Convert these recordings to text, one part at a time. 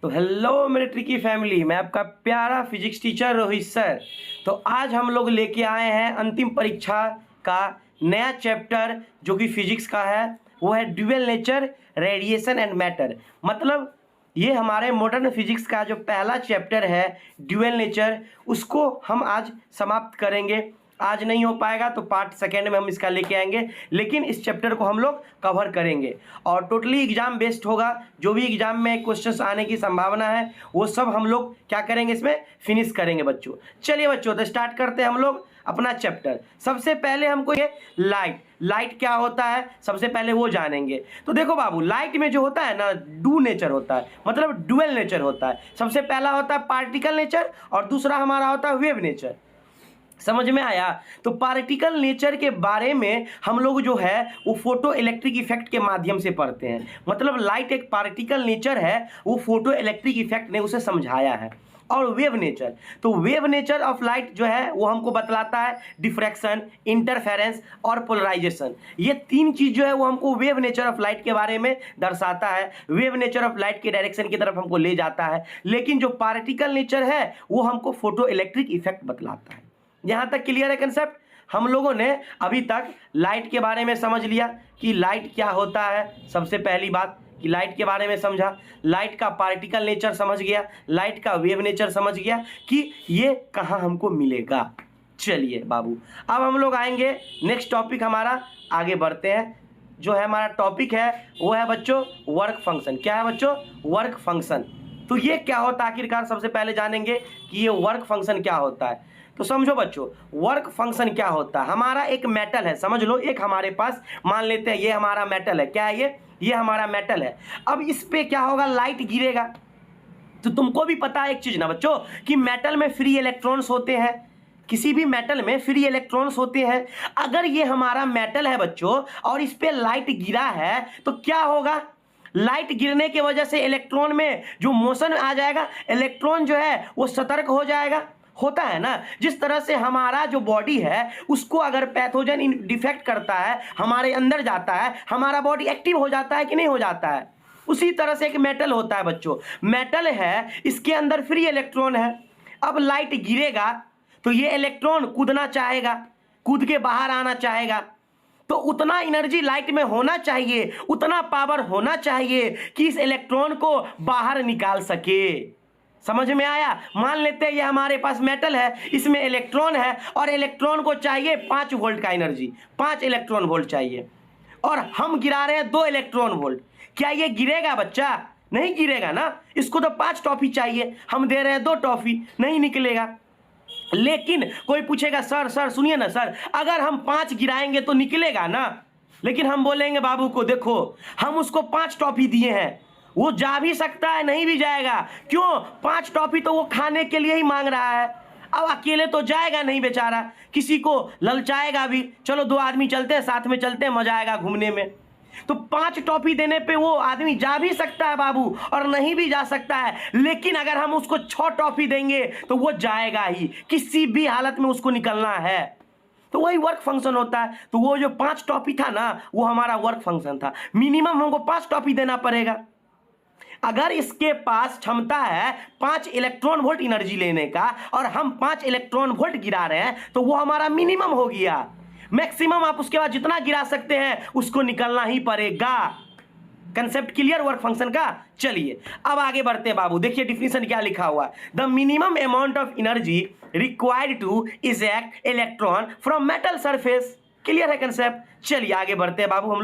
तो हेलो मेरे tricky family, मैं आपका प्यारा फिजिक्स टीचर रोहित सर। तो आज हम लोग लेके आए हैं अंतिम परीक्षा का नया चैप्टर जो कि फिजिक्स का है। वो है dual nature, radiation and matter. मतलब ये हमारे मॉडर्न फिजिक्स का जो पहला चैप्टर है ड्यूअल नेचर, उसको हम आज समाप्त करेंगे। आज नहीं हो पाएगा तो पार्ट सेकेंड में हम इसका लेके आएंगे, लेकिन इस चैप्टर को हम लोग कवर करेंगे और टोटली एग्जाम बेस्ड होगा। जो भी एग्जाम में क्वेश्चंस आने की संभावना है वो सब हम लोग क्या करेंगे, इसमें फिनिश करेंगे बच्चों। चलिए बच्चों, तो स्टार्ट करते हैं हम लोग अपना चैप्टर। सबसे पहले हमको ये लाइट क्या होता है सबसे पहले वो जानेंगे। तो देखो बाबू, लाइट में जो होता है ना, डू नेचर होता है, मतलब डुअल नेचर होता है। सबसे पहला होता है पार्टिकल नेचर और दूसरा हमारा होता है वेव नेचर। समझ में आया? तो पार्टिकल नेचर के बारे में हम लोग जो है वो फोटो इलेक्ट्रिक इफेक्ट के माध्यम से पढ़ते हैं। मतलब लाइट एक पार्टिकल नेचर है, वो फोटो इलेक्ट्रिक इफेक्ट ने उसे समझाया है। और वेव नेचर, तो वेव नेचर ऑफ लाइट जो है वो हमको बतलाता है डिफ्रैक्शन, इंटरफेरेंस और पोलराइजेशन। ये तीन चीज जो है वो हमको वेव नेचर ऑफ लाइट के बारे में दर्शाता है। वेव नेचर ऑफ लाइट के डायरेक्शन की तरफ हमको ले जाता है। लेकिन जो पार्टिकल नेचर है वो हमको फोटो इलेक्ट्रिक इफेक्ट बतलाता है। यहां तक क्लियर है कंसेप्ट? हम लोगों ने अभी तक लाइट के बारे में समझ लिया कि लाइट क्या होता है। सबसे पहली बात कि लाइट के बारे में समझा, लाइट का पार्टिकल नेचर समझ गया, लाइट का वेव नेचर समझ गया कि ये कहाँ हमको मिलेगा। चलिए बाबू, अब हम लोग आएंगे नेक्स्ट टॉपिक हमारा, आगे बढ़ते हैं। जो है हमारा टॉपिक है वो है बच्चों वर्क फंक्शन। क्या है बच्चों? Work function. तो ये क्या होता है आखिरकार, सबसे पहले जानेंगे कि ये वर्क फंक्शन क्या होता है। तो समझो बच्चों, वर्क फंक्शन क्या होता है। हमारा एक मेटल है, समझ लो, एक हमारे पास मान लेते हैं ये हमारा मेटल है। क्या है ये हमारा मेटल है। अब इस पे क्या होगा, लाइट गिरेगा। तो तुमको भी पता है एक चीज ना बच्चों कि मेटल में फ्री इलेक्ट्रॉन्स होते हैं। किसी भी मेटल में फ्री इलेक्ट्रॉन्स होते हैं। अगर ये हमारा मेटल है बच्चों और इस पे लाइट गिरा है तो क्या होगा, लाइट गिरने की वजह से इलेक्ट्रॉन में जो मोशन आ जाएगा, इलेक्ट्रॉन जो है वो सतर्क हो जाएगा। होता है ना, जिस तरह से हमारा जो बॉडी है उसको अगर पैथोजन डिफेक्ट करता है, हमारे अंदर जाता है, हमारा बॉडी एक्टिव हो जाता है कि नहीं हो जाता है। उसी तरह से एक मेटल होता है बच्चों। मेटल है, इसके अंदर फ्री इलेक्ट्रॉन है। अब लाइट गिरेगा तो ये इलेक्ट्रॉन कूदना चाहेगा, कूद के बाहर आना चाहेगा। तो उतना एनर्जी लाइट में होना चाहिए, उतना पावर होना चाहिए कि इस इलेक्ट्रॉन को बाहर निकाल सके। समझ में आया? मान लेते हैं ये हमारे पास मेटल है, इसमें इलेक्ट्रॉन है और इलेक्ट्रॉन को चाहिए 5 वोल्ट का एनर्जी, 5 इलेक्ट्रॉन वोल्ट चाहिए और हम गिरा रहे हैं 2 इलेक्ट्रॉन वोल्ट। क्या ये गिरेगा बच्चा? नहीं गिरेगा ना। इसको तो 5 टॉफी चाहिए, हम दे रहे हैं 2 टॉफी, नहीं निकलेगा। लेकिन कोई पूछेगा सर सुनिए ना सर, अगर हम 5 गिराएंगे तो निकलेगा ना। लेकिन हम बोलेंगे बाबू को, देखो हम उसको 5 टॉफी दिए हैं, वो जा भी सकता है नहीं भी जाएगा। क्यों? 5 टॉफी तो वो खाने के लिए ही मांग रहा है। अब अकेले तो जाएगा नहीं बेचारा, किसी को ललचाएगा भी। चलो 2 आदमी चलते हैं, साथ में चलते हैं, मजा आएगा घूमने में। तो 5 टॉफी देने पे वो आदमी जा भी सकता है बाबू और नहीं भी जा सकता है। लेकिन अगर हम उसको 6 टॉफी देंगे तो वो जाएगा ही, किसी भी हालत में उसको निकलना है। तो वही वर्क फंक्शन होता है। तो वो जो 5 टॉफी था ना, वो हमारा वर्क फंक्शन था। मिनिमम हमको 5 टॉफी देना पड़ेगा। अगर इसके पास क्षमता है 5 इलेक्ट्रॉन वोल्ट एनर्जी लेने का और हम 5 इलेक्ट्रॉन वोल्ट गिरा रहे हैं तो वो हमारा मिनिमम हो गया। मैक्सिमम आप उसके बाद जितना गिरा सकते हैं उसको निकलना ही पड़ेगा। कंसेप्ट क्लियर वर्क फंक्शन का? चलिए अब आगे बढ़ते हैं बाबू। देखिए डिफिनीशन क्या लिखा हुआ है, the minimum amount of energy required to eject electron from metal surface. Clear है कंसेप्ट? चलिए आगे बढ़ते हैं बाबू। हम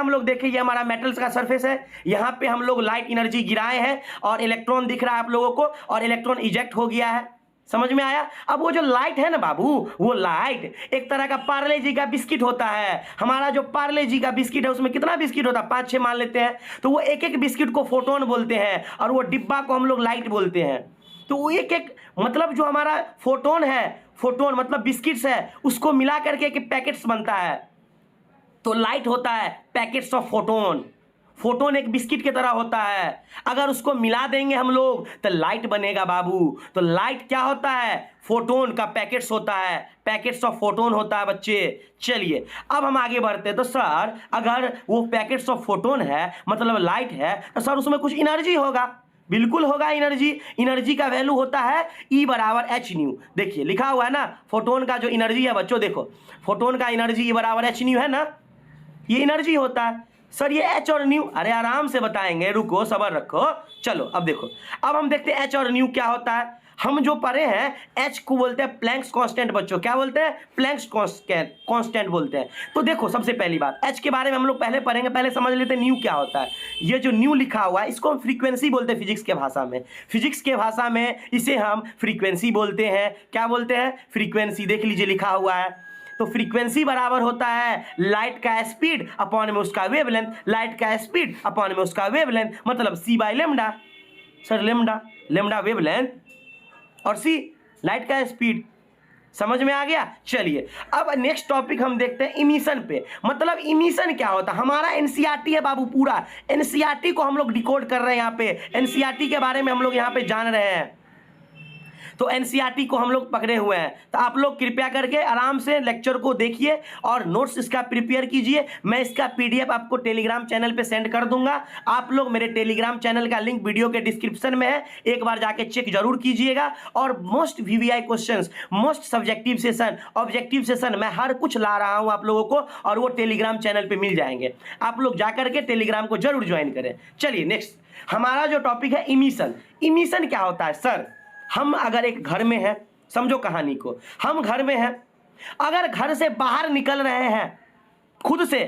लोग देखें, ये हमारा मेटल्स का सरफेस है। यहाँ पे हम लोग लाइट एनर्जी गिराए हैं और इलेक्ट्रॉन दिख रहा है आप लोगों को और इलेक्ट्रॉन इजेक्ट हो गया है। समझ में आया? अब वो जो लाइट है ना बाबू, वो लाइट एक तरह का पार्ले जी का बिस्किट होता है। हमारा जो पार्ले जी का बिस्किट है उसमें कितना बिस्किट होता है? 5-6 मान लेते हैं। तो वो एक एक बिस्किट को फोटोन बोलते हैं और वो डिब्बा को हम लोग लाइट बोलते हैं। तो वो एक एक मतलब जो हमारा फोटोन है, फोटोन मतलब बिस्किट्स है, उसको मिला करके एक पैकेट्स बनता है। तो लाइट होता है पैकेट्स ऑफ फोटोन। फोटोन एक बिस्किट की तरह होता है। अगर उसको मिला देंगे हम लोग तो लाइट बनेगा बाबू। तो लाइट क्या होता है? फोटोन का पैकेट्स होता है, पैकेट्स ऑफ फोटोन होता है बच्चे। चलिए अब हम आगे बढ़ते हैं। तो सर अगर वो पैकेट्स ऑफ फोटोन है मतलब लाइट है तो सर उसमें कुछ एनर्जी होगा। बिल्कुल होगा एनर्जी। एनर्जी का वैल्यू होता है E बराबर एच न्यू। देखिए लिखा हुआ है ना, फोटोन का जो एनर्जी है बच्चों, देखो फोटोन का एनर्जी E बराबर एच न्यू है ना, ये एनर्जी होता है। सर ये एच और न्यू, अरे आराम से बताएंगे, रुको सब्र रखो। चलो अब देखो, अब हम देखते हैं एच और न्यू क्या होता है। हम जो पढ़े हैं एच को बोलते हैं प्लैंक्स कांस्टेंट बच्चों, क्या बोलते हैं? प्लैंक्स कांस्टेंट बोलते हैं। तो देखो सबसे पहली बात एच के बारे में हम लोग पहले पढ़ेंगे, पहले समझ लेते हैं न्यू क्या होता है। ये जो न्यू लिखा हुआ है इसको हम फ्रीक्वेंसी बोलते हैं फिजिक्स के भाषा में। फिजिक्स के भाषा में इसे हम फ्रीक्वेंसी बोलते हैं। क्या बोलते हैं? फ्रीक्वेंसी। देख लीजिए लिखा हुआ है, तो फ्रीक्वेंसी बराबर होता है लाइट का स्पीड अपॉन में उसका वेवलेंथ। लाइट का स्पीड अपॉन में उसका वेवलेंथ मतलब c by lambda. Sir lambda, lambda wavelength और सी लाइट का स्पीड। समझ में आ गया? चलिए अब नेक्स्ट टॉपिक हम देखते हैं इमिशन पे। मतलब इमिशन क्या होता है? हमारा एनसीईआरटी है बाबू, पूरा एनसीईआरटी को हम लोग डिकोड कर रहे हैं। यहाँ पे एनसीईआरटी के बारे में हम लोग यहाँ पे जान रहे हैं, तो एनसीईआरटी को हम लोग पकड़े हुए हैं। तो आप लोग कृपया करके आराम से लेक्चर को देखिए और नोट्स इसका प्रिपेयर कीजिए। मैं इसका पीडीएफ आपको टेलीग्राम चैनल पे सेंड कर दूंगा। आप लोग मेरे टेलीग्राम चैनल का लिंक वीडियो के डिस्क्रिप्शन में है, एक बार जाके चेक जरूर कीजिएगा। और most VVI questions, most subjective session, objective session मैं हर कुछ ला रहा हूं आप लोगों को, और वो टेलीग्राम चैनल पे मिल जाएंगे। आप लोग जाकर के टेलीग्राम को जरूर ज्वाइन करें। चलिए नेक्स्ट हमारा जो टॉपिक है इमिशन। इमिशन क्या होता है? सर हम अगर एक घर में हैं, समझो कहानी को, हम घर में हैं, अगर घर से बाहर निकल रहे हैं खुद से,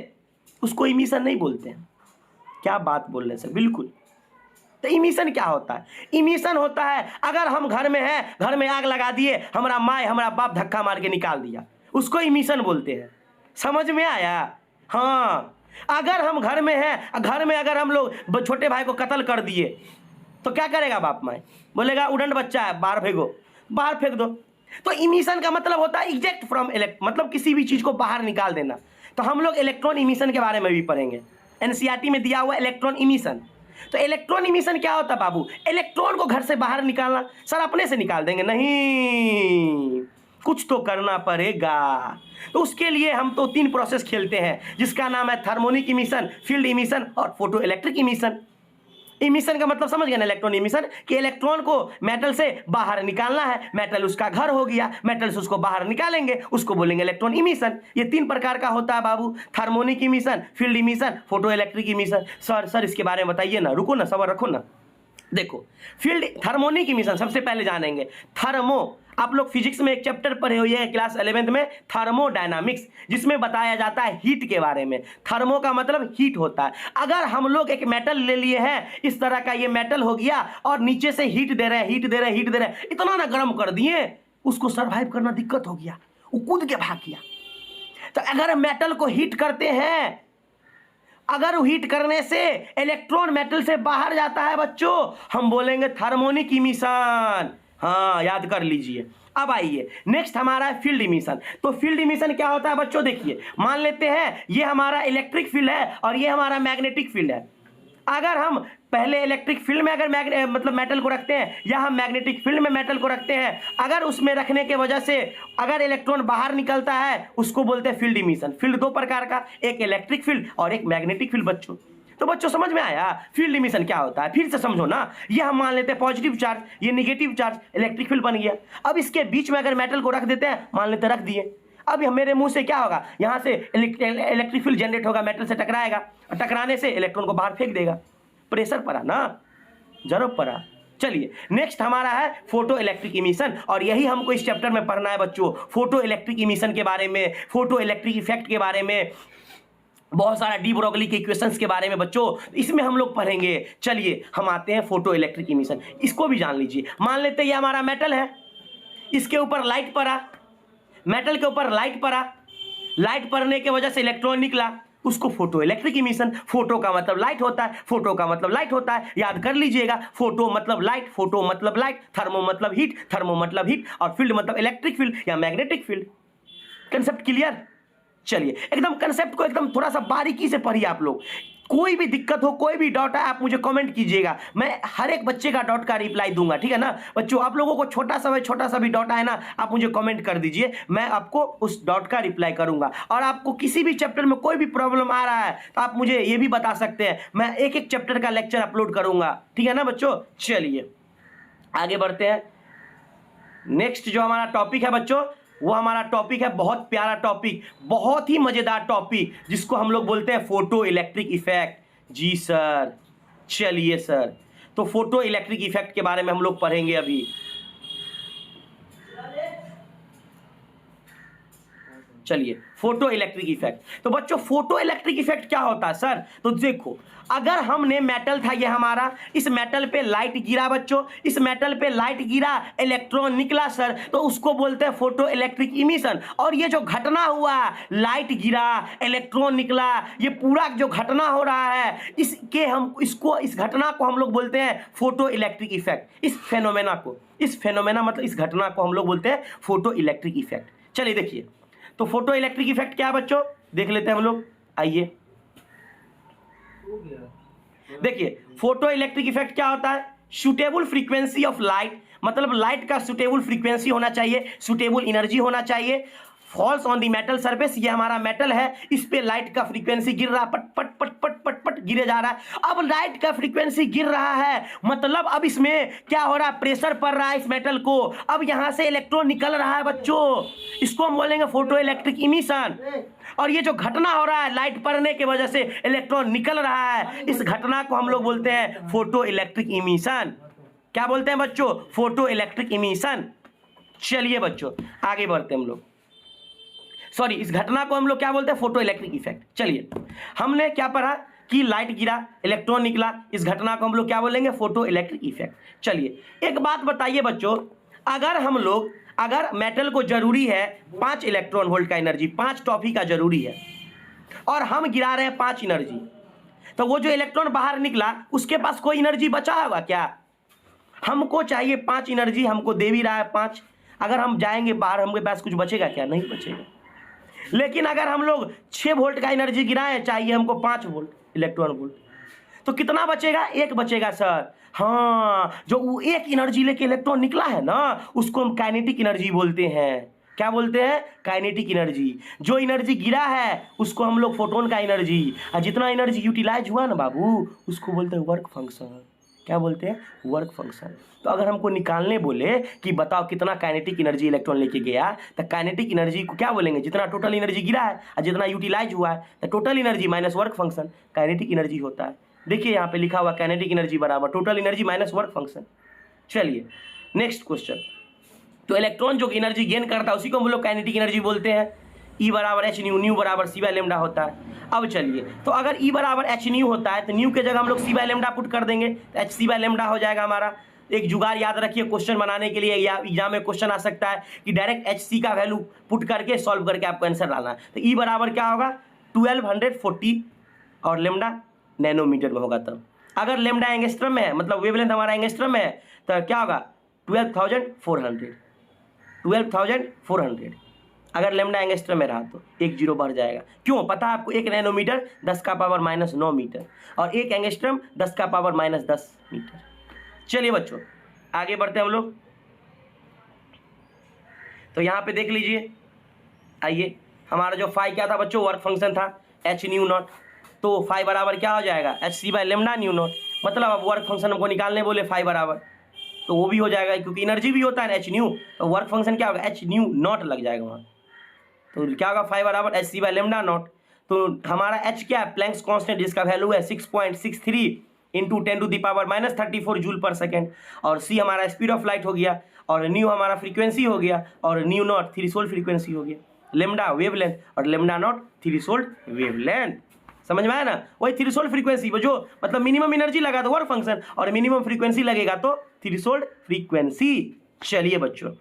उसको इमिशन नहीं बोलते हैं। क्या बात बोल रहे हैं सर? बिल्कुल। तो इमिशन क्या होता है? इमिशन होता है अगर हम घर में हैं, घर में आग लगा दिए, हमारा माँ हमारा बाप धक्का मार के निकाल दिया, उसको इमिशन बोलते हैं। समझ में आया? हाँ। अगर हम घर में हैं, घर में अगर हम लोग छोटे भाई को कत्ल कर दिए तो क्या करेगा बाप माँ? बोलेगा उड़ंड बच्चा है, बाहर फेंको, बाहर फेंक दो। तो इमिशन का मतलब होता है इजेक्ट फ्रॉम मतलब किसी भी चीज को बाहर निकाल देना। तो हम लोग इलेक्ट्रॉन इमिशन के बारे में भी पढ़ेंगे, एनसीईआरटी में दिया हुआ इलेक्ट्रॉन इमिशन। तो इलेक्ट्रॉन इमिशन क्या होता है बाबू? इलेक्ट्रॉन को घर से बाहर निकालना। सर अपने से निकाल देंगे? नहीं, कुछ तो करना पड़ेगा। तो उसके लिए हम तो 3 प्रोसेस खेलते हैं, जिसका नाम है थर्मोनिक इमिशन, फील्ड इमिशन और फोटो इलेक्ट्रिक इमिशन। इमिशन का मतलब समझ गए ना? इलेक्ट्रॉन इमिशन कि इलेक्ट्रॉन को मेटल से बाहर निकालना है, मेटल उसका घर हो गया, मेटल से उसको बाहर निकालेंगे, उसको बोलेंगे इलेक्ट्रॉन इमिशन। ये 3 प्रकार का होता है बाबू, thermionic emission, field emission, photoelectric emission. Sir इसके बारे में बताइए ना, रुको ना, सब्र रखो ना। देखो फील्ड थर्मोनिक इमिशन सबसे पहले जानेंगे। थर्मो, आप लोग फिजिक्स में एक चैप्टर पढ़े हुए हैं क्लास 11th में, थर्मोडायनामिक्स, जिसमें बताया जाता है हीट के बारे में। थर्मो का मतलब हीट होता है। अगर हम लोग एक मेटल ले लिए हैं, इस तरह का ये मेटल हो गया, और नीचे से हीट दे रहे हैं, हीट दे रहे हैं, हीट दे रहे हैं, इतना ना गर्म कर दिए उसको सर्वाइव करना दिक्कत हो गया, वो कूद के भाग गया। तो अगर मेटल को हीट करते हैं, अगर हीट करने से इलेक्ट्रॉन मेटल से बाहर जाता है बच्चों, हम बोलेंगे थर्मोनिक इमिशन। हाँ याद कर लीजिए। अब आइए नेक्स्ट हमारा है फील्ड इमिशन। तो फील्ड इमिशन क्या होता है बच्चों? देखिए मान लेते हैं ये हमारा इलेक्ट्रिक फील्ड है और ये हमारा मैग्नेटिक फील्ड है। अगर हम पहले इलेक्ट्रिक फील्ड में अगर मतलब मेटल को रखते हैं, या हम मैग्नेटिक फील्ड में मेटल को रखते हैं, अगर उसमें रखने के वजह से अगर इलेक्ट्रॉन बाहर निकलता है, उसको बोलते हैं फील्ड इमिशन। फील्ड 2 प्रकार का, एक इलेक्ट्रिक फील्ड और एक मैग्नेटिक फील्ड बच्चों। तो बच्चों समझ में आया फील्ड इमिशन क्या होता है? फिर से समझो ना, ये हम मान लेते हैं पॉजिटिव चार्ज, ये नेगेटिव चार्ज, इलेक्ट्रिक फील्ड बन गया। अब इसके बीच में अगर मेटल को रख देते हैं, मान लेते रख दिए, अब मेरे मुंह से क्या होगा? यहाँ से इलेक्ट्रिक फील्ड जनरेट होगा, मेटल से टकराएगा, और टकराने से इलेक्ट्रॉन को बाहर फेंक देगा। प्रेशर पड़ा ना, जरूर पड़ा। चलिए नेक्स्ट हमारा है फोटो इलेक्ट्रिक इमिशन, और यही हमको इस चैप्टर में पढ़ना है बच्चों, फोटो इलेक्ट्रिक इमिशन के बारे में, फोटो इलेक्ट्रिक इफेक्ट के बारे में, बहुत सारा डी ब्रोगली के इक्वेशंस के बारे में बच्चों, इसमें हम लोग पढ़ेंगे। चलिए हम आते हैं फोटो इलेक्ट्रिक इमिशन, इसको भी जान लीजिए। मान लेते हैं ये हमारा मेटल है, इसके ऊपर लाइट पड़ा, मेटल के ऊपर लाइट पड़ा, लाइट पड़ने की वजह से इलेक्ट्रॉन निकला, उसको फोटो इलेक्ट्रिक इमिशन। फोटो का मतलब लाइट होता है, फोटो का मतलब लाइट होता है, याद कर लीजिएगा। फोटो मतलब लाइट, फोटो मतलब लाइट, थर्मो मतलब हीट, थर्मो मतलब हीट, और फील्ड मतलब इलेक्ट्रिक फील्ड या मैग्नेटिक फील्ड। Concept clear? चलिए एकदम कंसेप्ट को एकदम थोड़ा सा बारीकी से पढ़िए आप लोग, कोई भी दिक्कत हो, कोई भी डाउट है, आप मुझे कमेंट कीजिएगा, मैं हर एक बच्चे का डाउट का रिप्लाई दूंगा, ठीक है ना बच्चों। आप लोगों को छोटा सा भी डाउट आए ना, आप मुझे कमेंट कर दीजिए, मैं आपको उस डाउट का रिप्लाई करूंगा। और आपको किसी भी चैप्टर में कोई भी प्रॉब्लम आ रहा है तो आप मुझे ये भी बता सकते हैं, मैं एक एक चैप्टर का लेक्चर अपलोड करूंगा, ठीक है ना बच्चों। चलिए आगे बढ़ते हैं। नेक्स्ट जो हमारा टॉपिक है बच्चों, वो हमारा टॉपिक है बहुत प्यारा टॉपिक, बहुत ही मजेदार टॉपिक, जिसको हम लोग बोलते हैं फोटो इलेक्ट्रिक इफेक्ट। जी सर, चलिए सर, तो फोटो इलेक्ट्रिक इफेक्ट के बारे में हम लोग पढ़ेंगे अभी। चलिए फोटो इलेक्ट्रिक इफेक्ट। तो बच्चों फोटो इलेक्ट्रिक इफेक्ट क्या होता है सर? तो देखो, अगर हमने मेटल था ये हमारा, इस मेटल पे लाइट गिरा बच्चों, इस मेटल पे लाइट गिरा, इलेक्ट्रॉन निकला सर, तो उसको बोलते हैं फोटो इलेक्ट्रिक इमिशन। और ये जो घटना हुआ, लाइट गिरा, इलेक्ट्रॉन निकला, ये पूरा जो घटना हो रहा है, इस घटना को हम लोग बोलते हैं फोटो इलेक्ट्रिक इफेक्ट। इस फेनोमेना मतलब इस घटना को हम लोग बोलते हैं फोटो इलेक्ट्रिक इफेक्ट। चलिए देखिए, तो फोटो इलेक्ट्रिक इफेक्ट क्या है बच्चों, देख लेते हैं हम लोग, आइए देखिए। फोटो इलेक्ट्रिक इफेक्ट क्या होता है? सुटेबल फ्रीक्वेंसी ऑफ लाइट, मतलब लाइट का सुटेबल फ्रीक्वेंसी होना चाहिए, सुटेबल एनर्जी होना चाहिए। Falls on the metal surface, ये हमारा मेटल है, इस पे लाइट का फ्रीक्वेंसी गिर रहा, पट पट पट पट पट पट गिरे जा रहा है। अब लाइट का फ्रीक्वेंसी गिर रहा है, मतलब अब इसमें क्या हो रहा है, प्रेशर पड़ रहा है इस मेटल को, अब यहां से इलेक्ट्रॉन निकल रहा है बच्चों, इसको हम बोलेंगे फोटो इलेक्ट्रिक इमिशन। और ये जो घटना हो रहा है, लाइट पड़ने की वजह से इलेक्ट्रॉन निकल रहा है, इस घटना को हम लोग बोलते हैं फोटो इलेक्ट्रिक इमिशन। क्या बोलते हैं बच्चों? Photo electric emission. चलिए बच्चों आगे बढ़ते हैं हम लोग। सॉरी, इस घटना को हम लोग क्या बोलते हैं? Photo electric effect. चलिए, हमने क्या पढ़ा कि लाइट गिरा, इलेक्ट्रॉन निकला, इस घटना को हम लोग क्या बोलेंगे? Photo electric effect. चलिए एक बात बताइए बच्चों, अगर मेटल को जरूरी है 5 इलेक्ट्रॉन वोल्ट का एनर्जी, 5 टॉफी का जरूरी है, और हम गिरा रहे हैं 5 एनर्जी, तो वो जो इलेक्ट्रॉन बाहर निकला उसके पास कोई एनर्जी बचा होगा क्या? हमको चाहिए 5 एनर्जी, हमको दे भी रहा है 5, अगर हम जाएंगे बाहर हमके पास कुछ बचेगा क्या? नहीं बचेगा। लेकिन अगर हम लोग 6 वोल्ट का एनर्जी गिराएं, चाहिए हमको 5 वोल्ट इलेक्ट्रॉन वोल्ट, तो कितना बचेगा? 1 बचेगा सर। हाँ, जो वो 1 एनर्जी लेके इलेक्ट्रॉन निकला है ना, उसको हम काइनेटिक एनर्जी बोलते हैं। क्या बोलते हैं? Kinetic energy. जो एनर्जी गिरा है उसको हम लोग फोटोन का एनर्जी, और जितना एनर्जी यूटिलाइज हुआ ना बाबू, उसको बोलते हैं वर्क फंक्शन। क्या बोलते हैं? Work function. तो अगर हमको निकालने बोले कि बताओ कितना काइनेटिक एनर्जी इलेक्ट्रॉन लेके गया, तो काइनेटिक एनर्जी को क्या बोलेंगे? जितना टोटल एनर्जी गिरा है और जितना यूटिलाइज हुआ है, तो total energy minus work function kinetic energy होता है। देखिए यहाँ पे लिखा हुआ काइनेटिक एनर्जी बराबर total energy minus work function. चलिए नेक्स्ट क्वेश्चन। तो इलेक्ट्रॉन जो एनर्जी गेन करता है उसी को हम लोग काइनेटिक एनर्जी बोलते हैं। E बराबर एच न्यू, न्यू बराबर सी बाय लेमडा होता है। अब चलिए, तो अगर E बराबर एच न्यू होता है तो न्यू के जगह हम लोग सी बाय लेमडा पुट कर देंगे, तो एच सी बाय लेमडा हो जाएगा हमारा। एक जुगाड़ याद रखिए क्वेश्चन बनाने के लिए, या एग्जाम में क्वेश्चन आ सकता है कि डायरेक्ट एच सी का वैल्यू पुट करके सॉल्व करके आपको आंसर डालना है। तो E बराबर क्या होगा? 1240 और लेमडा नैनोमीटर में होगा। तब अगर लेमडा एंगस्ट्रम में है, मतलब वेवलेंथ हमारा एंगस्ट्रम में है, तो क्या होगा? 12,400। अगर लेमडा एंगस्ट्रम में रहा तो 1 0 बढ़ जाएगा। क्यों? पता है आपको, 1 नैनोमीटर 10 का पावर माइनस 9 मीटर, और 1 एंगस्ट्रम 10 का पावर माइनस 10 मीटर। चलिए बच्चों आगे बढ़ते हैं हम लोग। तो यहाँ पे देख लीजिए, आइए, हमारा जो फाई क्या था बच्चों? वर्क फंक्शन था एच न्यू नॉट। तो फाई बराबर क्या हो जाएगा? H c by lambda nu naught. मतलब अब वर्क फंक्शन हमको निकालने बोले फाई बराबर, तो वो भी हो जाएगा, क्योंकि एनर्जी भी होता है एच न्यू, तो वर्क फंक्शन क्या होगा? एच न्यू नॉट लग जाएगा वहाँ। तो क्या होगा? फाई बराबर h c by lambda naught. तो हमारा एच क्या है? प्लैंक्स कांस्टेंट, जिसका वैल्यू है 6.63 इंटू 10⁻³ जूल पर सेकेंड, और सी हमारा स्पीड ऑफ लाइट हो गया, और न्यू हमारा फ्रीक्वेंसी हो गया, और न्यू नॉट थ्रेशोल्ड फ्रीक्वेंसी हो गया, लेमडा वेवलेंथ, और लेमडा नॉट थ्रेशोल्ड वेवलेंथ। समझ में आया ना? वही थ्रेशोल्ड फ्रीक्वेंसी जो मतलब मिनिमम एनर्जी लगा तो वर्क फंक्शन, और मिनिमम फ्रीक्वेंसी लगेगा तो थ्रेशोल्ड फ्रीक्वेंसी। चलिए बच्चों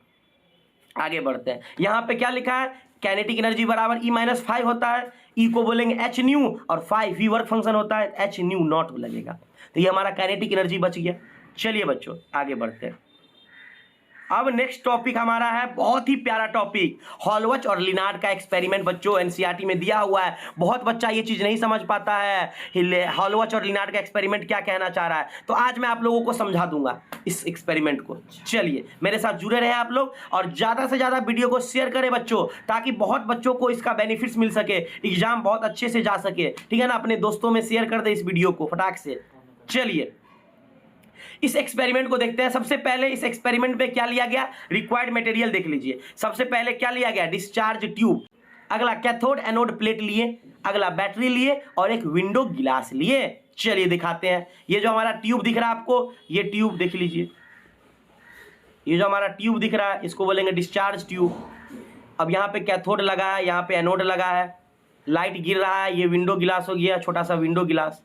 आगे बढ़ते हैं। यहाँ पे क्या लिखा है? काइनेटिक एनर्जी बराबर E-5 होता है, E को बोलेंगे एच न्यू, और 5 V वर्क फंक्शन होता है, एच न्यू नॉट लगेगा। तो ये हमारा काइनेटिक एनर्जी बच गया। चलिए बच्चों आगे बढ़ते हैं। अब नेक्स्ट टॉपिक हमारा है बहुत ही प्यारा टॉपिक, हॉलवच और लिनार्ड का एक्सपेरिमेंट। बच्चों एनसीईआरटी में दिया हुआ है, बहुत बच्चा ये चीज नहीं समझ पाता है हॉलवच और लिनार्ड का एक्सपेरिमेंट क्या कहना चाह रहा है, तो आज मैं आप लोगों को समझा दूंगा इस एक्सपेरिमेंट को। चलिए मेरे साथ जुड़े रहे आप लोग और ज्यादा से ज्यादा वीडियो को शेयर करें बच्चों, ताकि बहुत बच्चों को इसका बेनिफिट्स मिल सके, एग्जाम बहुत अच्छे से जा सके। ठीक है ना, अपने दोस्तों में शेयर कर दे इस वीडियो को फटाक से। चलिए इस एक्सपेरिमेंट को देखते हैं। सबसे पहले इस एक्सपेरिमेंट में क्या लिया गया, रिक्वायर्ड मटेरियल देख लीजिए। सबसे पहले क्या लिया गया, डिस्चार्ज ट्यूब, अगला कैथोड एनोड प्लेट लिए, अगला बैटरी लिए और एक विंडो गिलास लिए। चलिए दिखाते हैं। ये जो हमारा ट्यूब दिख रहा है आपको, ये ट्यूब देख लीजिए, ये जो हमारा ट्यूब दिख रहा है इसको बोलेंगे डिस्चार्ज ट्यूब। अब यहाँ पे कैथोड लगा है, यहाँ पे एनोड लगा है, लाइट गिर रहा है, ये विंडो गिलास हो गया, छोटा सा विंडो गिलास।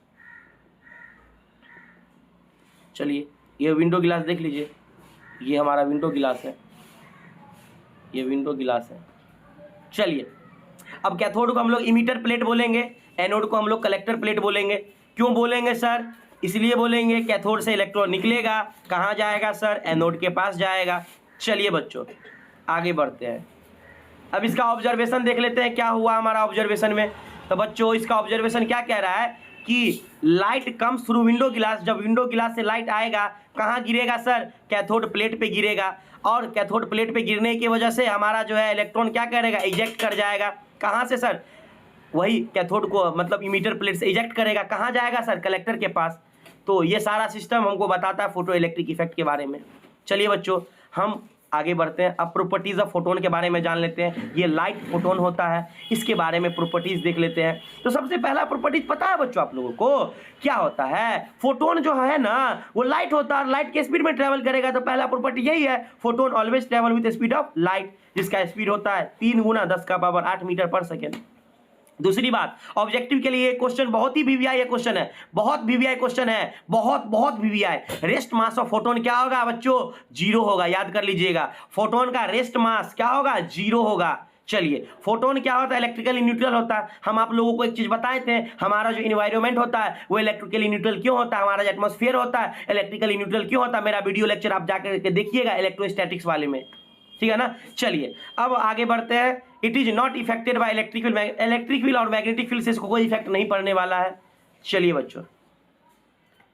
चलिए ये विंडो गिलास देख लीजिए, ये हमारा विंडो गिलास है, ये विंडो गिलास है। चलिए अब कैथोड को हम लोग इमीटर प्लेट बोलेंगे, एनोड को हम लोग कलेक्टर प्लेट बोलेंगे। क्यों बोलेंगे सर, इसलिए बोलेंगे कैथोड से इलेक्ट्रॉन निकलेगा, कहाँ जाएगा सर, एनोड के पास जाएगा। चलिए बच्चों आगे बढ़ते हैं। अब इसका ऑब्जर्वेशन देख लेते हैं, क्या हुआ हमारा ऑब्जर्वेशन में। तो बच्चों इसका ऑब्जर्वेशन क्या कह रहा है कि लाइट कम्स थ्रू विंडो गिलास, जब विंडो गिलास से लाइट आएगा कहाँ गिरेगा सर, कैथोड प्लेट पे गिरेगा, और कैथोड प्लेट पे गिरने की वजह से हमारा जो है इलेक्ट्रॉन क्या करेगा, इजेक्ट कर जाएगा। कहाँ से सर, वही कैथोड को मतलब इमीटर प्लेट से इजेक्ट करेगा, कहाँ जाएगा सर, कलेक्टर के पास। तो ये सारा सिस्टम हमको बताता है फोटो इलेक्ट्रिक इफेक्ट के बारे में। चलिए बच्चों हम आगे बढ़ते हैं। अब प्रॉपर्टीज ऑफ फोटोन के बारे में जान लेते हैं। ये लाइट फोटोन होता है, इसके बारे में प्रॉपर्टीज देख लेते हैं। तो सबसे पहला प्रॉपर्टीज पता है बच्चों आप लोगों को क्या होता है, फोटोन जो है ना वो लाइट होता है, लाइट के स्पीड में ट्रेवल करेगा। तो पहला प्रॉपर्टी यही है, photon always travel with speed of light, जिसका स्पीड होता है 3 गुना 10⁻8 मीटर पर सेकेंड। दूसरी बात, ऑब्जेक्टिव के लिए क्वेश्चन बहुत ही वीवीआई क्वेश्चन है, बहुत वीवीआई क्वेश्चन है, बहुत VVI. Rest mass of photon क्या होगा बच्चों, 0 होगा, याद कर लीजिएगा। फोटोन का रेस्ट मास क्या होगा, 0 होगा। चलिए फोटोन क्या होता है, इलेक्ट्रिकली न्यूट्रल होता है। हम आप लोगों को एक चीज बताए थे, हमारा जो इन्वायरमेंट होता है वो इलेक्ट्रिकली न्यूट्रल क्यों होता है, हमारा जो एटमॉस्फेयर होता है इलेक्ट्रिकली न्यूट्रल क्यों होता है। मेरा वीडियो लेक्चर आप जाकर के देखिएगा इलेक्ट्रोस्टैटिक्स वाले में, ठीक है ना। चलिए अब आगे बढ़ते हैं। It is not affected by electric field और मैग्नेटिक फील्ड से इसको कोई इफेक्ट नहीं पड़ने वाला है। चलिए बच्चों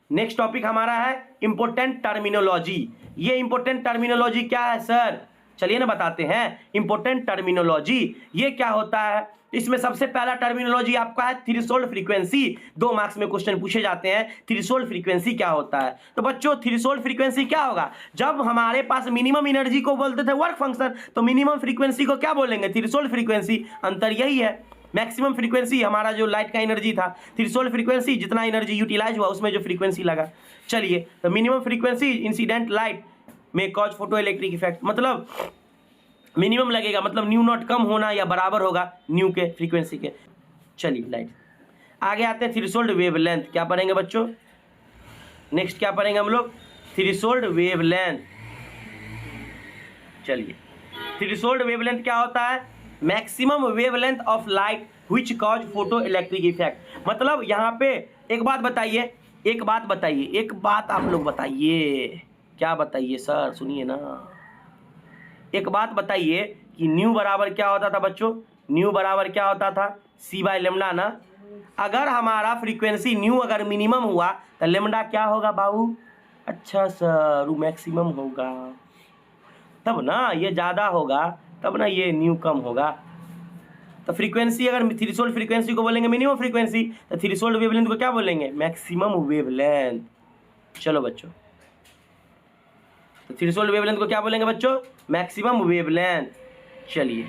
नेक्स्ट टॉपिक हमारा है इंपोर्टेंट टर्मिनोलॉजी। ये इंपोर्टेंट टर्मिनोलॉजी क्या है सर, चलिए ना बताते हैं। इंपोर्टेंट टर्मिनोलॉजी ये क्या होता है, इसमें सबसे पहला टर्मिनोलॉजी आपका है थ्रेशोल्ड फ्रीक्वेंसी। 2 मार्क्स में क्वेश्चन पूछे जाते हैं, थ्रेशोल्ड फ्रीक्वेंसी क्या होता है। तो बच्चों थ्रेशोल्ड फ्रीक्वेंसी क्या होगा, जब हमारे पास मिनिमम एनर्जी को बोलते थे वर्क फंक्शन, तो मिनिमम फ्रीक्वेंसी को क्या बोलेंगे, थ्रेशोल्ड फ्रीक्वेंसी। अंतर यही है, मैक्सिमम फ्रीक्वेंसी हमारा जो लाइट का एनर्जी था, थ्रेशोल्ड फ्रीक्वेंसी जितना एनर्जी यूटिलाइज हुआ उसमें जो फ्रीक्वेंसी लगा। चलिए तो मिनिमम फ्रीक्वेंसी इंसिडेंट लाइट में कॉज फोटो इलेक्ट्रिक इफेक्ट, मतलब मिनिमम लगेगा, मतलब न्यू नॉट कम होना या बराबर होगा न्यू के फ्रीक्वेंसी के। चलिए लाइट आगे आते हैं, थ्रेशोल्ड वेवलेंथ क्या पढ़ेंगे बच्चों, नेक्स्ट क्या पढ़ेंगे हम लोग, थ्रेशोल्ड वेवलेंथ। चलिए थ्रेशोल्ड वेवलेंथ क्या होता है, maximum wavelength of light which cause photo electric effect. मतलब यहाँ पे एक बात बताइए, एक बात आप लोग बताइए, क्या बताइए सर, सुनिए ना। एक बात बताइए कि न्यू बराबर क्या होता था बच्चों, न्यू बराबर क्या होता था, c/λ ना। अगर हमारा फ्रीक्वेंसी न्यू अगर मिनिमम हुआ तो लेमडा क्या होगा बाबू, अच्छा सर वो मैक्सिमम होगा, तब ना ये ज़्यादा होगा, तब ना ये न्यू कम होगा। तो फ्रीक्वेंसी अगर थ्रेशोल्ड फ्रीक्वेंसी को बोलेंगे मिनिमम फ्रीक्वेंसी, तो थ्रेशोल्ड वेवलेंथ को क्या बोलेंगे, मैक्सिमम वेवलेंथ। चलो बच्चों तो थ्रेशोल्ड वेवलेंथ को क्या बोलेंगे बच्चों, मैक्सिमम वेवलेंथ। चलिए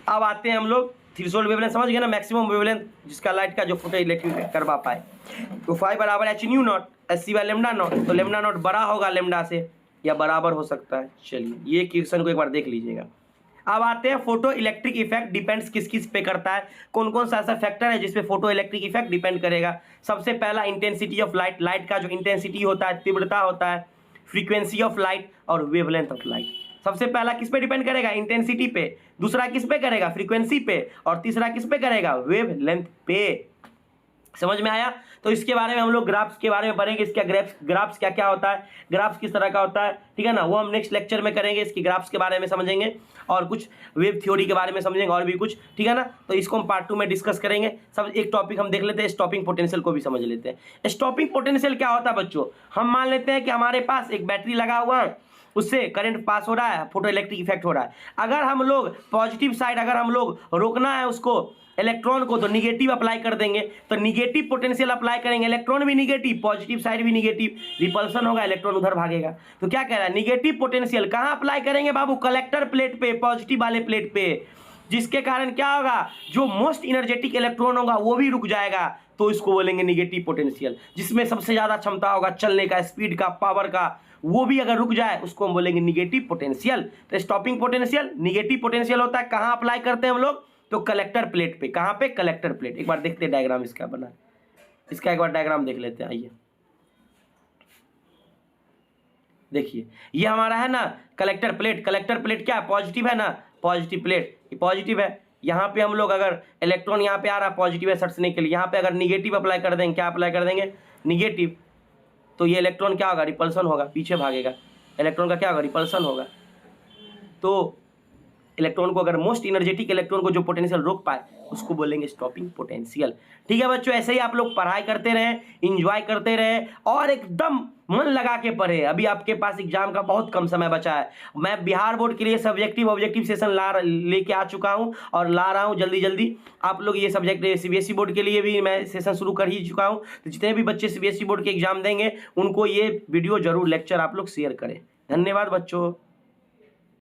अब आते हैं हम लोग, थ्रेशोल्ड वेवलेंथ समझ गए ना, मैक्सिमम वेवलेंथ जिसका लाइट का जो फोटो इलेक्ट्रिक करवा पाए। तो फाई बराबर h new not SC/λ not, तो लेमडा नॉट बड़ा होगा लेमडा से या बराबर हो सकता है। चलिए ये क्वेश्चन को एक बार देख लीजिएगा। अब आते हैं फोटो इलेक्ट्रिक इफेक्ट डिपेंड्स किस किस पे करता है, कौन कौन सा ऐसा फैक्टर है जिसपे फोटो इलेक्ट्रिक इफेक्ट डिपेंड करेगा। सबसे पहला इंटेंसिटी ऑफ लाइट, लाइट का जो इंटेंसिटी होता है, तीव्रता होता है, फ्रीक्वेंसी ऑफ लाइट और वेवलेंथ ऑफ लाइट। सबसे पहला किस पे डिपेंड करेगा, इंटेंसिटी पे, दूसरा किस पे करेगा, फ्रीक्वेंसी पे, और तीसरा किस पे करेगा, वेवलेंथ पे। समझ में आया? तो इसके बारे में हम लोग ग्राफ्स के बारे में पढ़ेंगे, इसका ग्राफ्स क्या क्या होता है, ग्राफ्स किस तरह का होता है, ठीक है ना, वो हम नेक्स्ट लेक्चर में करेंगे। इसकी ग्राफ्स के बारे में समझेंगे और कुछ वेब थ्योरी के बारे में समझेंगे और भी कुछ, ठीक है ना। तो इसको हम पार्ट 2 में डिस्कस करेंगे। सब एक टॉपिक हम देख लेते हैं, स्टॉपिंग पोटेंशियल को भी समझ लेते हैं। स्टॉपिंग पोटेंशियल क्या होता है बच्चों? हम मान लेते हैं कि हमारे पास एक बैटरी लगा हुआ है, उससे करंट पास हो रहा है, फोटो इलेक्ट्रिक इफेक्ट हो रहा है। अगर हम लोग पॉजिटिव साइड, अगर हम लोग रोकना है उसको इलेक्ट्रॉन को, तो निगेटिव अप्लाई कर देंगे, तो निगेटिव पोटेंशियल अप्लाई करेंगे, इलेक्ट्रॉन भी निगेटिव, पॉजिटिव साइड भी निगेटिव, रिपल्सन होगा, इलेक्ट्रॉन उधर भागेगा। तो क्या कह रहा है, निगेटिव पोटेंशियल कहाँ अप्लाई करेंगे बाबू? कलेक्टर प्लेट पे, पॉजिटिव वाले प्लेट पे, जिसके कारण क्या होगा, जो मोस्ट एनर्जेटिक इलेक्ट्रॉन होगा वो भी रुक जाएगा, तो इसको बोलेंगे निगेटिव पोटेंशियल। जिसमें सबसे ज्यादा क्षमता होगा चलने का, स्पीड का, पावर का, वो भी अगर रुक जाए उसको हम बोलेंगे निगेटिव पोटेंशियल। तो स्टॉपिंग पोटेंशियल निगेटिव पोटेंशियल होता है, कहाँ अप्लाई करते हैं हम लोग? तो कलेक्टर प्लेट पे। कहाँ पे? Collector plate. एक बार देखते हैं डायग्राम इसका बना, इसका एक बार डायग्राम देख लेते हैं। आइए देखिए, ये हमारा है ना कलेक्टर प्लेट। कलेक्टर प्लेट क्या है? पॉजिटिव है ना, पॉजिटिव प्लेट, ये पॉजिटिव है। यहाँ पे हम लोग अगर इलेक्ट्रॉन यहाँ पे आ रहा है पॉजिटिव है सटने के लिए, यहाँ पे अगर निगेटिव अप्लाई कर देंगे, क्या अप्लाई कर देंगे? निगेटिव, तो ये इलेक्ट्रॉन क्या होगा? रिपल्सन होगा, पीछे भागेगा। इलेक्ट्रॉन का क्या होगा? रिपल्सन होगा। तो इलेक्ट्रॉन को, अगर मोस्ट एनर्जेटिक इलेक्ट्रॉन को जो पोटेंशियल रोक पाए उसको बोलेंगे स्टॉपिंग पोटेंशियल। ठीक है बच्चों, ऐसे ही आप लोग पढ़ाई करते रहें, इंजॉय करते रहें और एकदम मन लगा के पढ़े। अभी आपके पास एग्जाम का बहुत कम समय बचा है। मैं बिहार बोर्ड के लिए सब्जेक्टिव ऑब्जेक्टिव सेशन लेके आ चुका हूं और ला रहा हूं जल्दी जल्दी। आप लोग ये सब्जेक्ट सीबीएसई बोर्ड के लिए भी मैं सेशन शुरू कर ही चुका हूं। तो जितने भी बच्चे सीबीएसई बोर्ड के एग्जाम देंगे उनको ये वीडियो जरूर, लेक्चर आप लोग शेयर करें। धन्यवाद बच्चों।